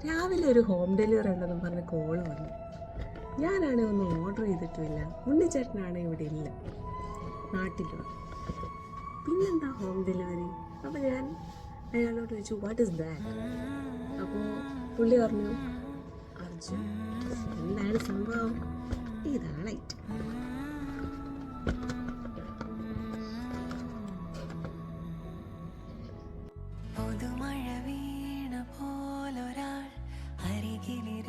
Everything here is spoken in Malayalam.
രാവിലെ ഒരു ഹോം ഡെലിവറി ഉണ്ടെന്നും പറഞ്ഞ് കോള് വന്നു. ഞാനാണെങ്കിൽ ഒന്നും ഓർഡർ ചെയ്തിട്ടുമില്ല. ഉണ്ണിച്ചേട്ടനാണെങ്കിൽ ഇവിടെ ഇല്ല, നാട്ടിലും. പിന്നെന്താ ഹോം ഡെലിവറി? അപ്പോൾ ഞാൻ അയാളോട് ചോദിച്ചു, വാട്ട് ഇസ് ദാറ്റ്? അപ്പോൾ പുള്ളി പറഞ്ഞു, അർജുൻ എന്താണ് സംഭവം? ഇതാണ് ഐറ്റം. പുതുമഴ വീണ പോലൊരാൾ അരികിലിരുന്നു